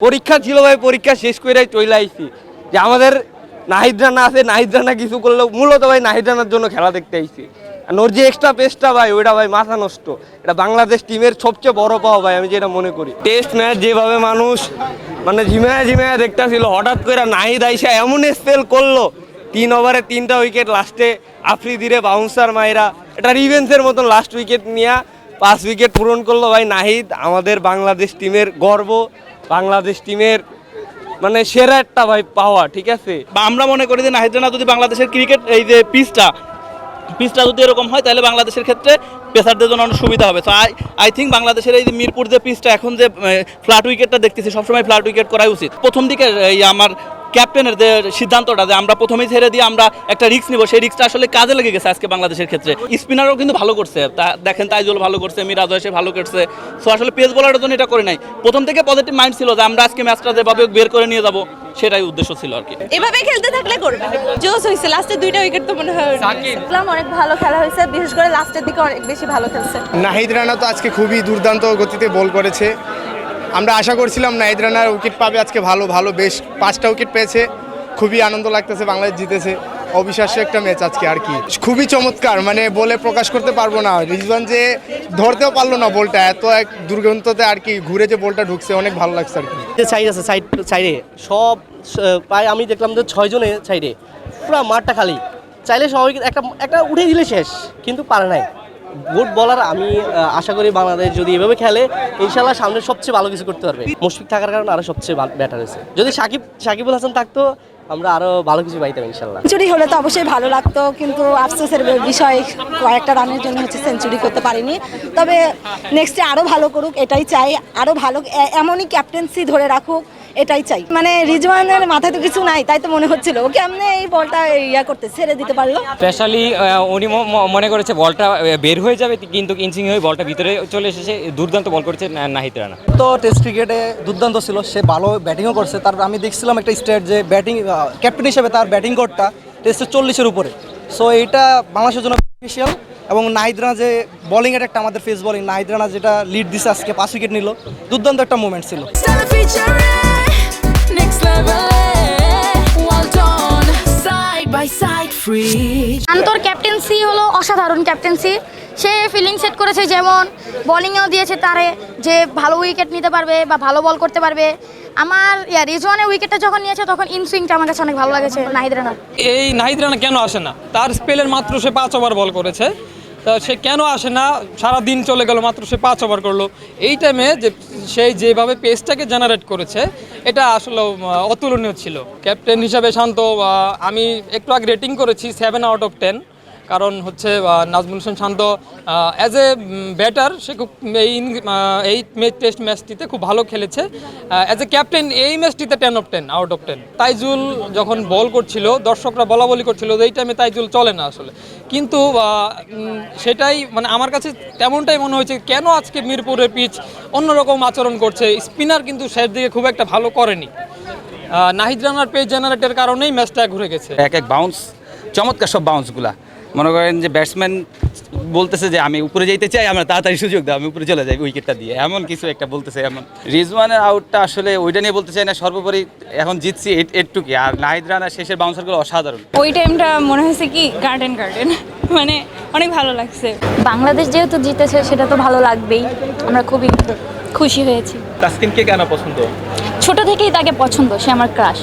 পরীক্ষা ছিল ভাই, পরীক্ষা শেষ করে চলে আইছি যে আমাদের নাহিদ রানা আছে, নাহিদ রানা কিছু করলেও মূলত ভাই নাহিদ রানার জন্য খেলা দেখতে আইছি। আর ওর যে এক্সট্রা পেসটা ভাই, ওইটা ভাই মাথা নষ্ট। এটা বাংলাদেশ টিমের সবচেয়ে বড় পাওয়া ভাই, আমি যেটা মনে করি। টেস্ট ম্যাচ যেভাবে মানুষ মানে ঝিমায়া ঝিমায়া দেখতেছিল, হঠাৎ করে নাহিদ আইসা এমন স্পেল করলো, 3 ওভারে 3টা উইকেট, লাস্টে আফ্রিদিরে বাউন্সার মাইরা এটা রিভেন্সের মতন লাস্ট উইকেট নিয়ে 5 উইকেট পূরণ করলো ভাই নাহিদ। আমাদের বাংলাদেশ টিমের গর্ব, বাংলাদেশ টিমের মানে সেরা একটা ভাই পাওয়া, ঠিক আছে। বা আমরা মনে করি যে নাহিদ রানা যদি বাংলাদেশের ক্রিকেট এই যে পিচটা যদি এরকম হয় তাহলে বাংলাদেশের ক্ষেত্রে পেসারদের জন্য অনেক সুবিধা হবে। তো আই থিঙ্ক বাংলাদেশের এই যে মিরপুর যে পিচটা এখন যে ফ্ল্যাট উইকেটটা দেখতেছি, সবসময় ফ্ল্যাট উইকেট করাই উচিত। প্রথম দিকে এই আমার ক্যাপ্টেনের যে সিদ্ধান্তটা যে আমরা প্রথমেই ছেড়ে দিয়ে আমরা একটা রিস্ক নিব, সেই রিস্কটা আসলে কাজে লেগে গেছে আজকে বাংলাদেশের ক্ষেত্রে। স্পিনারও কিন্তু ভালো করছে, দেখেন তাইজুল ভালো করছে, মিরাজ এসে ভালো করছে। সো আসলে পেস বোলারের জন্য এটা করে নাই। প্রথম থেকে পজিটিভ মাইন্ড ছিল যে আমরা আজকে ম্যাচটা যেভাবে বের করে নিয়ে যাব, সেটাই উদ্দেশ্য ছিল আর কি। এভাবে খেলতে থাকলে করবে। জোস হইছে, লাস্টে 2টা উইকেট তো মনে হয় অনেক ভালো খেলা হয়েছে, বিশেষ করে লাস্টের দিকে অনেক বেশি ভালো খেলছে। নাহিদ রানা তো আজকে খুবই দুর্দান্ত গতিতে বল করেছে। আমরা আশা করছিলাম নাহিদ রানার উইকেট পাবে আজকে, ভালো বেশ 5টা উইকেট পেয়েছে। খুবই আনন্দ লাগতেছে, বাংলাদেশ জিতেছে। অবিশ্বাস্য একটা ম্যাচ আজকে আর কি, খুবই চমৎকার, মানে বলে প্রকাশ করতে পারবো না। রিজওয়ান যে ধরতেও পারলো না বলটা, এত এক দুর্গন্ততে আর কি ঘুরে যে বলটা ঢুকছে, অনেক ভালো লাগছে আর কি। সাইড আছে, সাইডে সব প্রায় আমি দেখলাম যে 6 জনে সাইডে, পুরো মাঠটা খালি। চাইলে সবাই একটা উঠে দিলে শেষ, কিন্তু পারে নাই। গুড বলার, আমি আশা করি বাংলাদেশ যদি এভাবে খেলে ইনশাল্লাহ সামনে সবচেয়ে ভালো কিছু করতে পারবে। মুশফিক থাকার কারণে আরও সবচেয়ে বেটার হয়েছে। যদি সাকিবুল হাসান থাকতো আমরা আরও ভালো কিছু পাইতাম ইনশাল্লাহ। সেঞ্চুরি হলে তো অবশ্যই ভালো লাগতো, কিন্তু আফসোসের বিষয় কয়েকটা রানের জন্য হচ্ছে সেঞ্চুরি করতে পারিনি। তবে নেক্সটে আরও ভালো করুক, এটাই চাই। আরও ভালো এমনই ক্যাপ্টেন্সি ধরে রাখুক, এটাই চাই। মানে রিজওয়ানের মাথায় তো কিছু নাই, তাই তো মনে হচ্ছিল ও কেমনে এই বলটা করতে ছেড়ে দিতে পারলো। স্পেশালি উনি মনে করেছে বলটা বের হয়ে যাবে, কিন্তু ইনসিং হয়ে বলটা ভিতরে চলে এসেছে। দুর্দান্ত বল করেছে নাহিদ রানা। তো টেস্ট ক্রিকেটে দুর্দান্ত ছিল, সে ভালো ব্যাটিংও করছে। তার আমি দেখছিলাম একটা স্টেট যে ব্যাটিং ক্যাপ্টেন হিসেবে তার ব্যাটিং কোডটা টেস্টে 40-এর উপরে। সো এইটা বাংলাদেশের জন্য স্পেশাল। এবং নাহিদ রানা যে বোলিং একটা আমাদের ফেস বোলিং, নাহিদ রানা যেটা লিড দিছে আজকে, 5 উইকেট নিল, দুর্দান্ত একটা মুভমেন্ট ছিল। আন্তর ক্যাপ্টেন্সি হলো অসাধারণ ক্যাপ্টেন্সি। সে ফিল্ডিং সেট করেছে, যেমন বোলিংয়েও দিয়েছে তারে যে ভালো উইকেট নিতে পারবে বা ভালো বল করতে পারবে। আমার রিজওয়ানের উইকেটটা যখন নিয়েছে তখন ইনসুইংটা আমার কাছে অনেক ভালো লাগেছে নাহিদ রানার। এই নাহিদ রানা কেন আসে না? তার স্পেলের মাত্র সে 5 ওভার বল করেছে, তা সে কেন আসে না? সারা দিন চলে গেল, মাত্র সে 5 ওভার করলো। এই টাইমে যে সেই যেভাবে পেসটাকে জেনারেট করেছে, এটা আসলে অতুলনীয় ছিল। ক্যাপ্টেন হিসাবে শান্ত, আমি একটু আগে রেটিং করেছি 7/10, কারণ হচ্ছে নাজমুল হোসেন শান্ত অ্যাজ এ ব্যাটার সে খুব এই টেস্ট ম্যাচটিতে খুব ভালো খেলেছে। অ্যাজ এ ক্যাপ্টেন এই ম্যাচটিতে 10/10 তাইজুল যখন বল করছিল, দর্শকরা বলাবলি করছিল যে এই টাইমে তাইজুল চলে না আসলে, কিন্তু সেটাই মানে আমার কাছে তেমনটাই মনে হয়েছে। কেন আজকে মিরপুরের পিচ অন্যরকম আচরণ করছে? স্পিনার কিন্তু শেষ দিকে খুব একটা ভালো করেনি। নাহিদ রানার পেস জেনারেটের কারণেই ম্যাচটা ঘুরে গেছে। এক বাউন্স, চমৎকার সব বাউন্সগুলা। মনে করেন যে ব্যাটসম্যান বলতেছে যে আমি উপরে যেতে চাই, আমরা তাড়াতাড়ি সুযোগ দাও, আমি উপরে চলে যাই উইকেটটা দিয়ে, এমন কিছু একটা বলতেছে। এমন রিজওয়ানের আউটটা আসলে ওইটা নিয়ে বলতে চাই না, সর্বোপরি এখন জিতছি এটুকুই। আর নাহিদ রানার শেষের বাউন্সারগুলো অসাধারণ। ওই টাইমটা মনে হয়েছে কি গার্ডেন মানে অনেক ভালো লাগছে। বাংলাদেশ যেহেতু জিতেছে সেটা তো ভালো লাগবেই, আমরা খুবই খুশি হয়েছি। তাসকিনকে কেন পছন্দ? ছোট থেকেই তাকে পছন্দ, সে আমার ক্রাশ।